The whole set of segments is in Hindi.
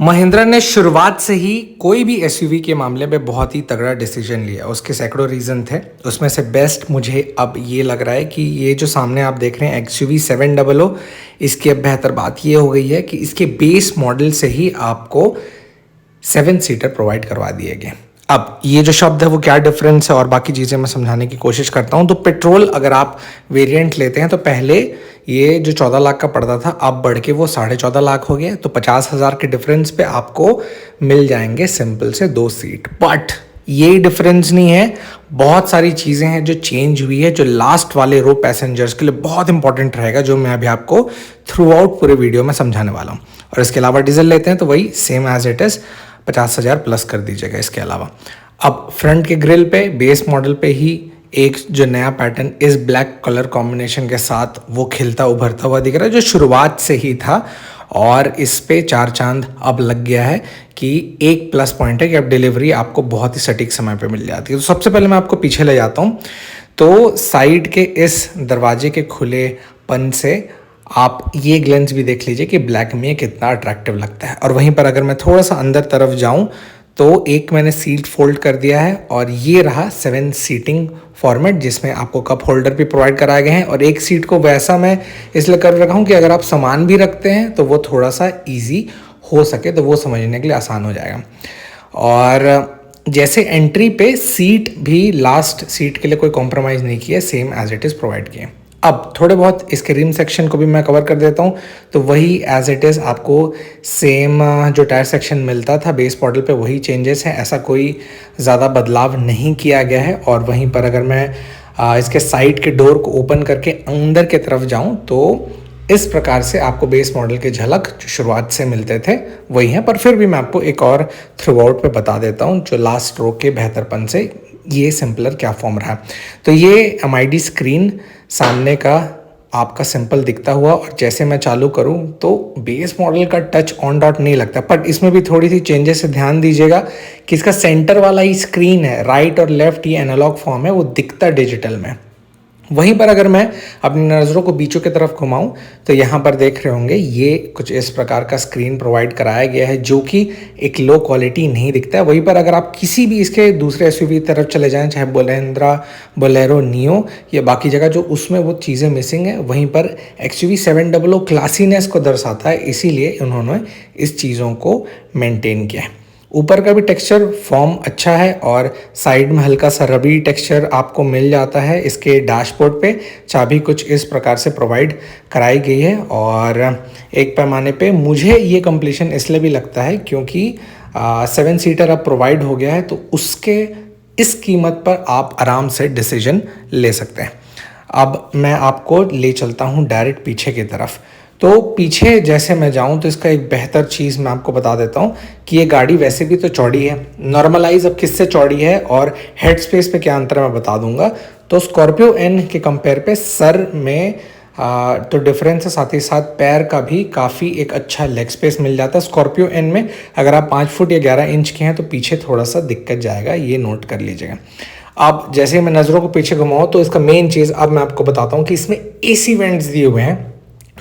महिंद्रा ने शुरुआत से ही कोई भी एसयूवी के मामले में बहुत ही तगड़ा डिसीजन लिया। उसके सैकड़ों रीज़न थे, उसमें से बेस्ट मुझे अब ये लग रहा है कि ये जो सामने आप देख रहे हैं एक्सयूवी 700, इसकी अब बेहतर बात ये हो गई है कि इसके बेस मॉडल से ही आपको 7 सीटर प्रोवाइड करवा दिए गए। अब ये जो शब्द है वो क्या डिफरेंस है और बाकी चीज़ें मैं समझाने की कोशिश करता हूँ। तो पेट्रोल अगर आप वेरिएंट लेते हैं तो पहले ये जो 14 लाख का पड़ता था अब बढ़ के वो 14.5 लाख हो गया। तो 50,000 के डिफरेंस पे आपको मिल जाएंगे सिंपल से 2 सीट। बट ये डिफरेंस नहीं है, बहुत सारी चीज़ें हैं जो चेंज हुई है, जो लास्ट वाले रो पैसेंजर्स के लिए बहुत इंपॉर्टेंट रहेगा, जो मैं अभी आपको थ्रू आउट पूरे वीडियो में समझाने वाला हूँ। और इसके अलावा डीजल लेते हैं तो वही same as it is 50,000 plus कर दीजिएगा। इसके अलावा अब फ्रंट के ग्रिल पे बेस मॉडल पे ही एक जो नया पैटर्न इस ब्लैक कलर कॉम्बिनेशन के साथ वो खिलता उभरता हुआ दिख रहा है, जो शुरुआत से ही था। और इस पे 4 चांद अब लग गया है कि एक प्लस पॉइंट है कि अब डिलीवरी आपको बहुत ही सटीक समय पे मिल जाती है। तो सबसे पहले मैं आपको पीछे ले जाता हूँ। तो साइड के इस दरवाजे के खुलेपन से आप ये ग्लेंस भी देख लीजिए कि ब्लैक में कितना अट्रैक्टिव लगता है। और वहीं पर अगर मैं थोड़ा सा अंदर तरफ जाऊं तो एक मैंने सीट फोल्ड कर दिया है और ये रहा 7 सीटिंग फॉर्मेट, जिसमें आपको कप होल्डर भी प्रोवाइड कराए गए हैं। और एक सीट को वैसा मैं इसलिए कर रखा हूँ कि अगर आप सामान भी रखते हैं तो वो थोड़ा सा ईजी हो सके, तो वो समझने के लिए आसान हो जाएगा। और जैसे एंट्री पे सीट भी लास्ट सीट के लिए कोई कॉम्प्रोमाइज़ नहीं किया, same as it is provide किए। अब थोड़े बहुत इसके रिम सेक्शन को भी मैं कवर कर देता हूँ। तो वही एज इट इज़ आपको सेम जो टायर सेक्शन मिलता था बेस मॉडल पे वही चेंजेस है, ऐसा कोई ज़्यादा बदलाव नहीं किया गया है। और वहीं पर अगर मैं इसके साइड के डोर को ओपन करके अंदर की तरफ जाऊँ तो इस प्रकार से आपको बेस मॉडल के झलक जो शुरुआत से मिलते थे वही हैं। पर फिर भी मैं आपको एक और थ्रू आउट पे बता देता हूँ जो लास्ट रो के बेहतरपन से ये सिंपलर क्या फॉर्म रहा। तो ये MID स्क्रीन सामने का आपका सिंपल दिखता हुआ, और जैसे मैं चालू करूं तो बेस मॉडल का टच ऑन डॉट नहीं लगता। बट इसमें भी थोड़ी सी चेंजेस से ध्यान दीजिएगा कि इसका सेंटर वाला ही स्क्रीन है, राइट और लेफ्ट ये एनालॉग फॉर्म है, वो दिखता डिजिटल में। वहीं पर अगर मैं अपनी नज़रों को बीचों की तरफ घुमाऊं तो यहाँ पर देख रहे होंगे ये कुछ इस प्रकार का स्क्रीन प्रोवाइड कराया गया है जो कि एक लो क्वालिटी नहीं दिखता है। वहीं पर अगर आप किसी भी इसके दूसरे एसयूवी की तरफ चले जाएं, चाहे महिंद्रा बोलेरो नियो या बाकी जगह, जो उसमें वो चीज़ें मिसिंग है, वहीं पर एक्सयूवी 700 क्लासीनेस को दर्शाता है, इसीलिए उन्होंने इस चीज़ों को मेनटेन किया है। ऊपर का भी टेक्सचर फॉर्म अच्छा है और साइड में हल्का सा रबी टेक्सचर आपको मिल जाता है। इसके डैशबोर्ड पे चाबी कुछ इस प्रकार से प्रोवाइड कराई गई है। और एक पैमाने पे मुझे ये कंप्लीशन इसलिए भी लगता है क्योंकि 7 सीटर अब प्रोवाइड हो गया है, तो उसके इस कीमत पर आप आराम से डिसीजन ले सकते हैं। अब मैं आपको ले चलता हूँ डायरेक्ट पीछे की तरफ। तो पीछे जैसे मैं जाऊं तो इसका एक बेहतर चीज़ मैं आपको बता देता हूं कि ये गाड़ी वैसे भी तो चौड़ी है। नॉर्मलाइज अब किससे चौड़ी है और हेड स्पेस पे क्या अंतर है मैं बता दूंगा। तो स्कॉर्पियो एन के कंपेयर पे सर में तो डिफरेंस है, साथ ही साथ पैर का भी काफ़ी एक अच्छा लेग स्पेस मिल जाता है। स्कॉर्पियो एन में अगर आप 5 फुट या 11 इंच के हैं तो पीछे थोड़ा सा दिक्कत जाएगा, ये नोट कर लीजिएगा। अब जैसे मैं नज़रों को पीछे घुमाऊँ तो इसका मेन चीज़ अब मैं आपको बताता हूँ कि इसमें AC वेंट्स दिए हुए हैं।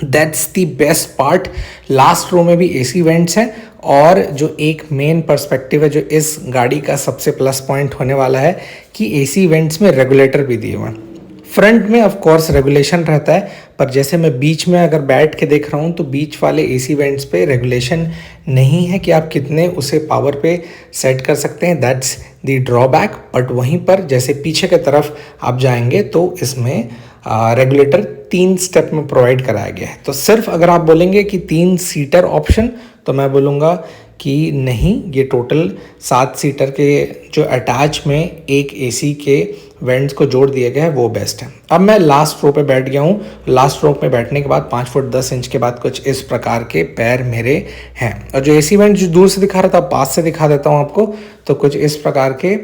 That's the best part. Last row में भी AC वेंट्स हैं। और जो एक मेन पर्सपेक्टिव है जो इस गाड़ी का सबसे प्लस पॉइंट होने वाला है कि AC वेंट्स में रेगुलेटर भी दिए हुए हैं। फ्रंट में ऑफ कोर्स रेगुलेशन रहता है, पर जैसे मैं बीच में अगर बैठ के देख रहा हूँ तो बीच वाले AC वेंट्स पे रेगुलेशन नहीं है कि आप कितने उसे पावर पे सेट कर सकते हैं। That's the drawback. बट वहीं पर जैसे पीछे की तरफ आप जाएंगे तो इसमें रेगुलेटर 3 स्टेप में प्रोवाइड कराया गया है। तो सिर्फ अगर आप बोलेंगे कि 3 सीटर ऑप्शन, तो मैं बोलूँगा कि नहीं, ये टोटल 7 सीटर के जो अटैच में एक AC के वेंट्स को जोड़ दिया गया है वो बेस्ट है। अब मैं लास्ट रो पे बैठ गया हूँ। लास्ट रो पे बैठने के बाद 5 फुट 10 इंच के बाद कुछ इस प्रकार के पैर मेरे हैं। और जो AC वेंट जो दूर से दिखा रहा था पास से दिखा देता हूँ आपको। तो कुछ इस प्रकार के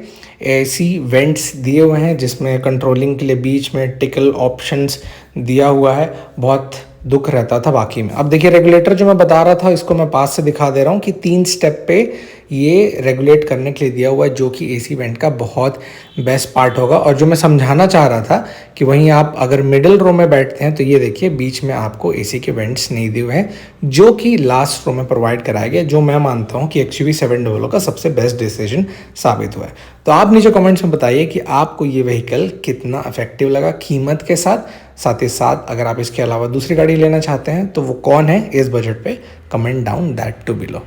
AC वेंट्स दिए हुए हैं जिसमें कंट्रोलिंग के लिए बीच में टिकल ऑप्शंस दिया हुआ है। बहुत दुख रहता था बाकी में। अब देखिए रेगुलेटर जो मैं बता रहा था, इसको मैं पास से दिखा दे रहा हूँ कि 3 स्टेप पे ये रेगुलेट करने के लिए दिया हुआ है, जो कि एसी वेंट का बहुत बेस्ट पार्ट होगा। और जो मैं समझाना चाह रहा था कि वहीं आप अगर मिडिल रो में बैठते हैं तो ये देखिए बीच में आपको एसी के वेंट्स नहीं दिए हुए हैं, जो कि लास्ट रो में प्रोवाइड कराया गया, जो मैं मानता हूँ कि XUV700 का सबसे बेस्ट डिसीजन साबित हुआ है। तो आप नीचे कमेंट्स में बताइए कि आपको ये व्हीकल कितना इफेक्टिव लगा कीमत के साथ ही साथ अगर आप इसके अलावा दूसरी गाड़ी लेना चाहते हैं तो वो कौन है इस बजट पे, comment down that to below.